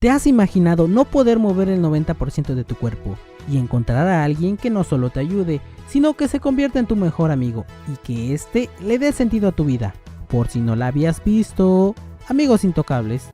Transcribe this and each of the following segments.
¿Te has imaginado no poder mover el 90% de tu cuerpo y encontrar a alguien que no solo te ayude, sino que se convierta en tu mejor amigo y que éste le dé sentido a tu vida? Por si no la habías visto, Amigos Intocables.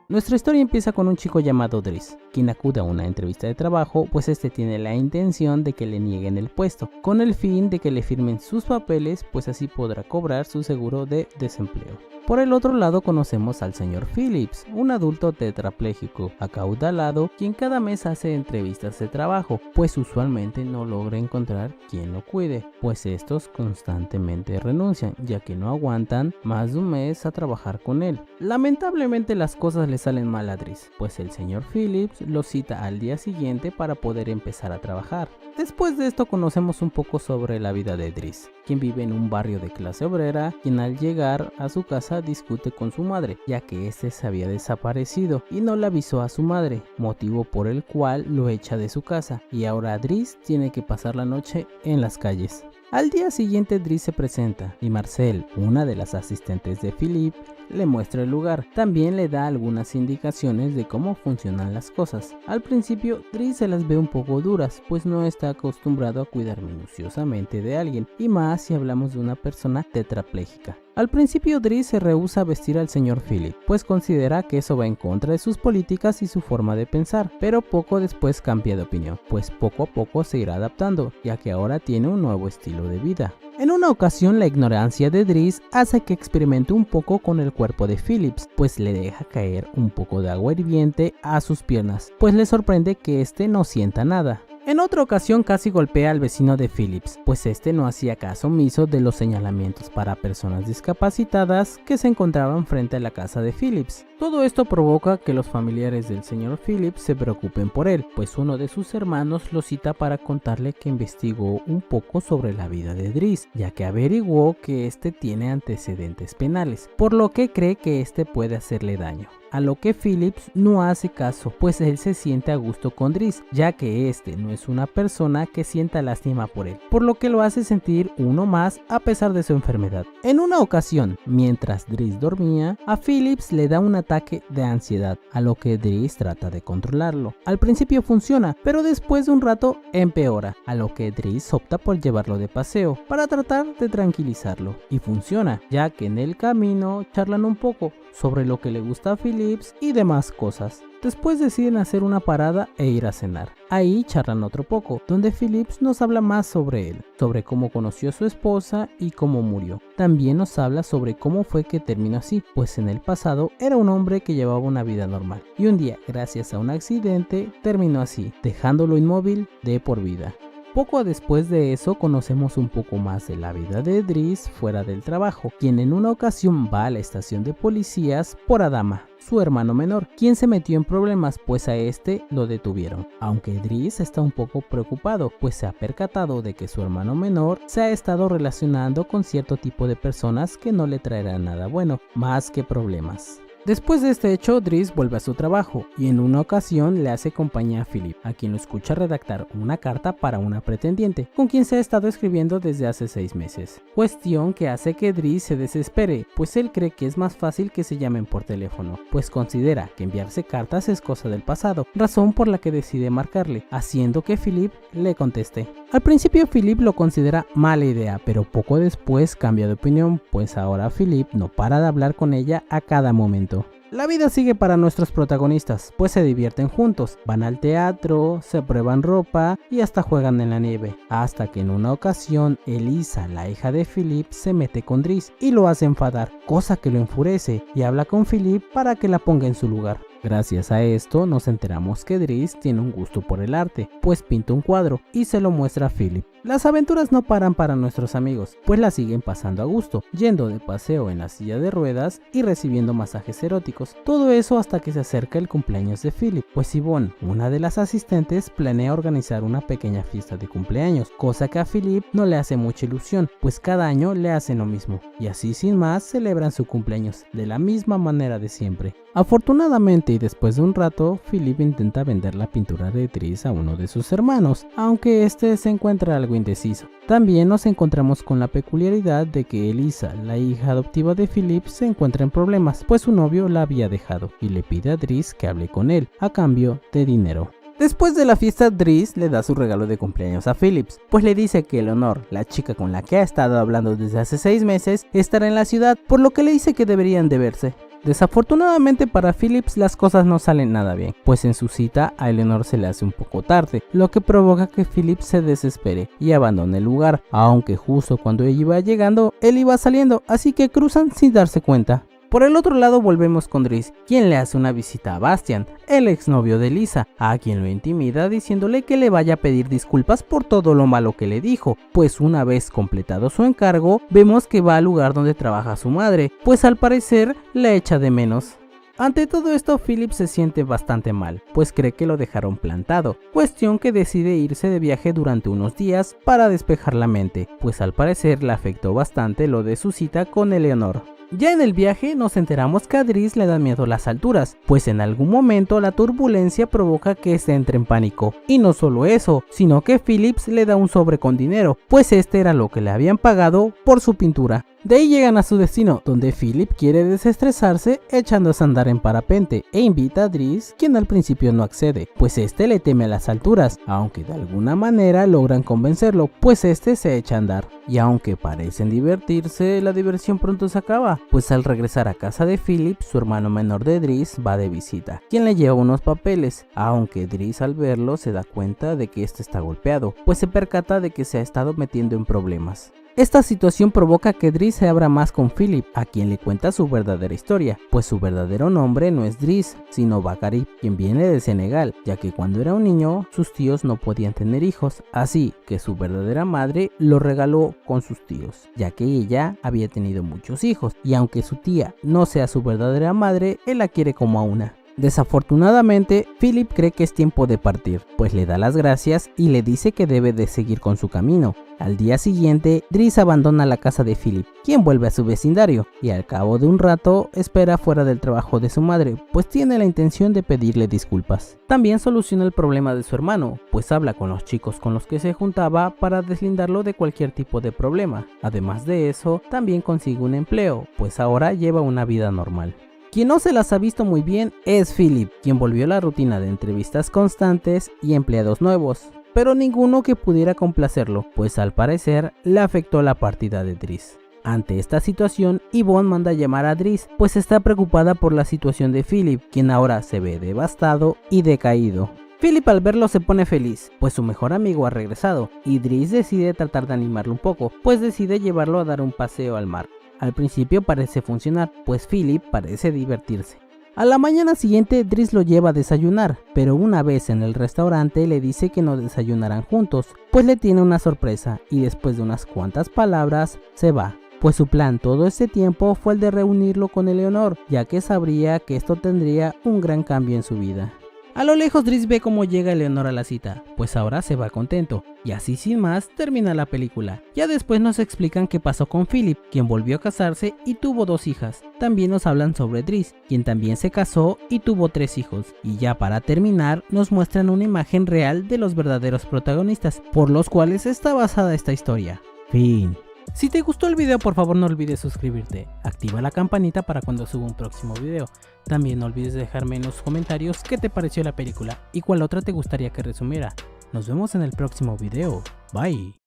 Nuestra historia empieza con un chico llamado Driss, quien acude a una entrevista de trabajo, pues este tiene la intención de que le nieguen el puesto, con el fin de que le firmen sus papeles, pues así podrá cobrar su seguro de desempleo. Por el otro lado conocemos al señor Phillips, un adulto tetrapléjico, acaudalado, quien cada mes hace entrevistas de trabajo, pues usualmente no logra encontrar quien lo cuide, pues estos constantemente renuncian, ya que no aguantan más de un mes a trabajar con él. Lamentablemente las cosas le salen mal a Driss, pues el señor Phillips lo cita al día siguiente para poder empezar a trabajar. Después de esto conocemos un poco sobre la vida de Driss, quien vive en un barrio de clase obrera, quien al llegar a su casa discute con su madre, ya que este se había desaparecido y no le avisó a su madre, motivo por el cual lo echa de su casa, y ahora Driss tiene que pasar la noche en las calles. Al día siguiente Driss se presenta y Marcel, una de las asistentes de Philip, le muestra el lugar. También le da algunas indicaciones de cómo funcionan las cosas. Al principio Driss se las ve un poco duras, pues no está acostumbrado a cuidar minuciosamente de alguien, y más si hablamos de una persona tetrapléjica. Al principio Driss se rehúsa a vestir al señor Philip, pues considera que eso va en contra de sus políticas y su forma de pensar, pero poco después cambia de opinión, pues poco a poco se irá adaptando, ya que ahora tiene un nuevo estilo de vida. En una ocasión la ignorancia de Driss hace que experimente un poco con el cuerpo de Phillips, pues le deja caer un poco de agua hirviente a sus piernas, pues le sorprende que este no sienta nada. En otra ocasión casi golpea al vecino de Phillips, pues este no hacía caso omiso de los señalamientos para personas discapacitadas que se encontraban frente a la casa de Phillips. Todo esto provoca que los familiares del señor Phillips se preocupen por él, pues uno de sus hermanos lo cita para contarle que investigó un poco sobre la vida de Driss, ya que averiguó que este tiene antecedentes penales, por lo que cree que este puede hacerle daño. A lo que Phillips no hace caso, pues él se siente a gusto con Driss, ya que este no es una persona que sienta lástima por él, por lo que lo hace sentir uno más a pesar de su enfermedad. En una ocasión, mientras Driss dormía, a Phillips le da un ataque de ansiedad, a lo que Driss trata de controlarlo. Al principio funciona, pero después de un rato empeora, a lo que Driss opta por llevarlo de paseo para tratar de tranquilizarlo, y funciona, ya que en el camino charlan un poco sobre lo que le gusta a Phillips y demás cosas. Después deciden hacer una parada e ir a cenar. Ahí charlan otro poco, donde Phillips nos habla más sobre él, sobre cómo conoció a su esposa y cómo murió. También nos habla sobre cómo fue que terminó así, pues en el pasado era un hombre que llevaba una vida normal, y un día, gracias a un accidente, terminó así, dejándolo inmóvil de por vida. Poco después de eso conocemos un poco más de la vida de Driss fuera del trabajo, quien en una ocasión va a la estación de policías por Adama, su hermano menor, quien se metió en problemas pues a este lo detuvieron, aunque Driss está un poco preocupado pues se ha percatado de que su hermano menor se ha estado relacionando con cierto tipo de personas que no le traerán nada bueno, más que problemas. Después de este hecho, Driss vuelve a su trabajo y en una ocasión le hace compañía a Philip, a quien lo escucha redactar una carta para una pretendiente, con quien se ha estado escribiendo desde hace 6 meses. Cuestión que hace que Driss se desespere, pues él cree que es más fácil que se llamen por teléfono, pues considera que enviarse cartas es cosa del pasado, razón por la que decide marcarle, haciendo que Philip le conteste. Al principio Philip lo considera mala idea, pero poco después cambia de opinión, pues ahora Philip no para de hablar con ella a cada momento. La vida sigue para nuestros protagonistas, pues se divierten juntos, van al teatro, se prueban ropa y hasta juegan en la nieve, hasta que en una ocasión Elisa, la hija de Philip, se mete con Driss y lo hace enfadar, cosa que lo enfurece y habla con Philip para que la ponga en su lugar. Gracias a esto nos enteramos que Driss tiene un gusto por el arte, pues pinta un cuadro y se lo muestra a Philip. Las aventuras no paran para nuestros amigos, pues la siguen pasando a gusto, yendo de paseo en la silla de ruedas y recibiendo masajes eróticos. Todo eso hasta que se acerca el cumpleaños de Philip, pues Yvonne, una de las asistentes, planea organizar una pequeña fiesta de cumpleaños, cosa que a Philip no le hace mucha ilusión, pues cada año le hacen lo mismo, y así sin más celebran su cumpleaños, de la misma manera de siempre. Afortunadamente y después de un rato, Philip intenta vender la pintura de Dries a uno de sus hermanos, aunque este se encuentra algo indeciso. También nos encontramos con la peculiaridad de que Elisa, la hija adoptiva de Philip, se encuentra en problemas, pues su novio la había dejado y le pide a Dries que hable con él a cambio de dinero. Después de la fiesta, Dries le da su regalo de cumpleaños a Phillips, pues le dice que Eleanor, la chica con la que ha estado hablando desde hace 6 meses, estará en la ciudad, por lo que le dice que deberían de verse. Desafortunadamente para Phillips las cosas no salen nada bien, pues en su cita a Eleanor se le hace un poco tarde, lo que provoca que Phillips se desespere y abandone el lugar, aunque justo cuando ella iba llegando, él iba saliendo, así que cruzan sin darse cuenta. Por el otro lado volvemos con Dries, quien le hace una visita a Bastian, el exnovio de Lisa, a quien lo intimida diciéndole que le vaya a pedir disculpas por todo lo malo que le dijo, pues una vez completado su encargo, vemos que va al lugar donde trabaja su madre, pues al parecer la echa de menos. Ante todo esto, Philip se siente bastante mal, pues cree que lo dejaron plantado, cuestión que decide irse de viaje durante unos días para despejar la mente, pues al parecer le afectó bastante lo de su cita con Eleanor. Ya en el viaje nos enteramos que a Dries le dan miedo las alturas, pues en algún momento la turbulencia provoca que se entre en pánico. Y no solo eso, sino que Phillips le da un sobre con dinero, pues este era lo que le habían pagado por su pintura. De ahí llegan a su destino, donde Philip quiere desestresarse echándose a andar en parapente e invita a Dries, quien al principio no accede, pues este le teme a las alturas, aunque de alguna manera logran convencerlo, pues este se echa a andar. Y aunque parecen divertirse, la diversión pronto se acaba, pues al regresar a casa de Philip, su hermano menor de Dries va de visita, quien le lleva unos papeles, aunque Dries al verlo se da cuenta de que este está golpeado, pues se percata de que se ha estado metiendo en problemas. Esta situación provoca que Dries se abra más con Philip, a quien le cuenta su verdadera historia, pues su verdadero nombre no es Dries, sino Bakari, quien viene de Senegal, ya que cuando era un niño sus tíos no podían tener hijos, así que su verdadera madre lo regaló con sus tíos, ya que ella había tenido muchos hijos, y aunque su tía no sea su verdadera madre, él la quiere como a una. Desafortunadamente, Philip cree que es tiempo de partir, pues le da las gracias y le dice que debe de seguir con su camino. Al día siguiente, Dries abandona la casa de Philip, quien vuelve a su vecindario, y al cabo de un rato espera fuera del trabajo de su madre, pues tiene la intención de pedirle disculpas. También soluciona el problema de su hermano, pues habla con los chicos con los que se juntaba para deslindarlo de cualquier tipo de problema. Además de eso, también consigue un empleo, pues ahora lleva una vida normal. Quien no se las ha visto muy bien es Philip, quien volvió a la rutina de entrevistas constantes y empleados nuevos, pero ninguno que pudiera complacerlo, pues al parecer le afectó la partida de Dries. Ante esta situación, Yvonne manda a llamar a Dries, pues está preocupada por la situación de Philip, quien ahora se ve devastado y decaído. Philip al verlo se pone feliz, pues su mejor amigo ha regresado, y Dries decide tratar de animarlo un poco, pues decide llevarlo a dar un paseo al mar. Al principio parece funcionar, pues Philip parece divertirse. A la mañana siguiente, Dries lo lleva a desayunar, pero una vez en el restaurante le dice que no desayunarán juntos, pues le tiene una sorpresa y después de unas cuantas palabras se va, pues su plan todo este tiempo fue el de reunirlo con Eleanor, ya que sabría que esto tendría un gran cambio en su vida. A lo lejos Dries ve cómo llega Eleanor a la cita, pues ahora se va contento, y así sin más termina la película. Ya después nos explican qué pasó con Philip, quien volvió a casarse y tuvo 2 hijas. También nos hablan sobre Dries, quien también se casó y tuvo 3 hijos. Y ya para terminar nos muestran una imagen real de los verdaderos protagonistas, por los cuales está basada esta historia. Fin. Si te gustó el video, por favor no olvides suscribirte, activa la campanita para cuando suba un próximo video. También no olvides dejarme en los comentarios qué te pareció la película y cuál otra te gustaría que resumiera. Nos vemos en el próximo video. Bye.